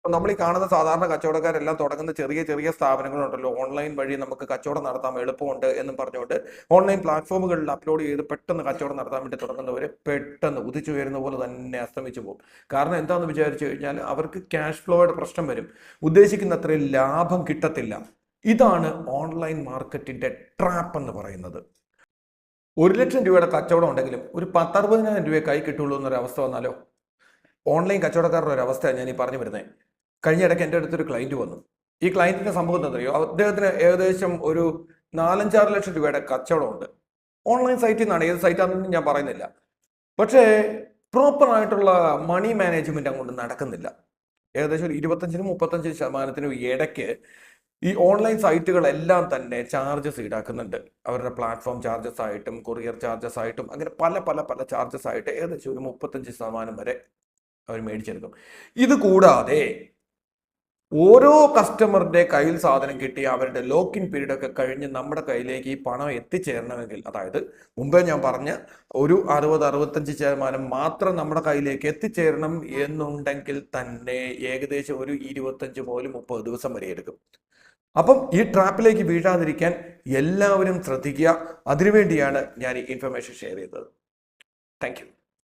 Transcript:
നമ്മൾ ഈ കാണുന്ന സാധാരണ കച്ചവടക്കാരെല്ലാം തുടങ്ങുന്ന ചെറിയ ചെറിയ സ്ഥാപനങ്ങളുണ്ടല്ലോ, ഓൺലൈൻ വഴി നമുക്ക് കച്ചവടം നടത്താൻ എളുപ്പമുണ്ട് എന്നും പറഞ്ഞുകൊണ്ട് ഓൺലൈൻ പ്ലാറ്റ്ഫോമുകളിൽ അപ്ലോഡ് ചെയ്ത് പെട്ടെന്ന് കച്ചവടം നടത്താൻ വേണ്ടി തുടങ്ങുന്നവരെ പെട്ടെന്ന് ഉദിച്ചുയരുന്ന പോലെ തന്നെ അസ്തമിച്ചു പോകും. കാരണം എന്താണെന്ന് വിചാരിച്ചു കഴിഞ്ഞാൽ അവർക്ക് ക്യാഷ് ഫ്ലോയുടെ പ്രശ്നം വരും, ഉദ്ദേശിക്കുന്ന അത്രയും ലാഭം കിട്ടത്തില്ല. ഇതാണ് ഓൺലൈൻ മാർക്കറ്റിന്റെ ട്രാപ്പ് എന്ന് പറയുന്നത്. 1,00,000 രൂപയുടെ കച്ചവടം ഉണ്ടെങ്കിലും ഒരു 10-60,000 രൂപയെ കൈ കിട്ടുള്ളൂ എന്നൊരു അവസ്ഥ വന്നാലോ? ഓൺലൈൻ കച്ചവടക്കാരുടെ ഒരു അവസ്ഥയാണ് ഞാൻ ഈ പറഞ്ഞു വരുന്നത്. കഴിഞ്ഞ ഇടയ്ക്ക് എൻ്റെ അടുത്തൊരു ക്ലയൻറ്റ് വന്നു. ഈ ക്ലയൻറ്റിൻ്റെ സംഭവം എന്താ അറിയോ? അദ്ദേഹത്തിന് ഏകദേശം ഒരു 4-5 ലക്ഷം രൂപയുടെ കച്ചവടമുണ്ട്. ഓൺലൈൻ സൈറ്റിൽ നിന്നാണ്, ഏത് സൈറ്റാണെന്ന് ഞാൻ പറയുന്നില്ല. പക്ഷേ പ്രോപ്പറായിട്ടുള്ള മണി മാനേജ്മെന്റ് അങ്ങോട്ട് നടക്കുന്നില്ല. ഏകദേശം ഒരു 25-35% ഇടയ്ക്ക് ഈ ഓൺലൈൻ സൈറ്റുകളെല്ലാം തന്നെ ചാർജസ് ഈടാക്കുന്നുണ്ട്. അവരുടെ പ്ലാറ്റ്ഫോം ചാർജസ് ആയിട്ടും കൊറിയർ ചാർജസ് ആയിട്ടും അങ്ങനെ പല പല പല ചാർജസ് ആയിട്ട് ഏകദേശം ഒരു 35% വരെ അവർ മേടിച്ചെടുക്കും. ഇത് കൂടാതെ ഓരോ കസ്റ്റമറിന്റെ കയ്യിൽ സാധനം കിട്ടി അവരുടെ ലോക്കിൻ പീരീഡ് ഒക്കെ കഴിഞ്ഞ് നമ്മുടെ കയ്യിലേക്ക് ഈ പണം എത്തിച്ചേരണമെങ്കിൽ, അതായത് മുമ്പേ ഞാൻ പറഞ്ഞ ഒരു 60-65% മാത്രം നമ്മുടെ കയ്യിലേക്ക് എത്തിച്ചേരണം എന്നുണ്ടെങ്കിൽ തന്നെ ഏകദേശം ഒരു 25-30 ദിവസം വരെ എടുക്കും. അപ്പം ഈ ട്രാപ്പിലേക്ക് വീഴാതിരിക്കാൻ എല്ലാവരും ശ്രദ്ധിക്കുക. അതിനുവേണ്ടിയാണ് ഞാൻ ഈ ഇൻഫർമേഷൻ ഷെയർ ചെയ്തത്. Thank you.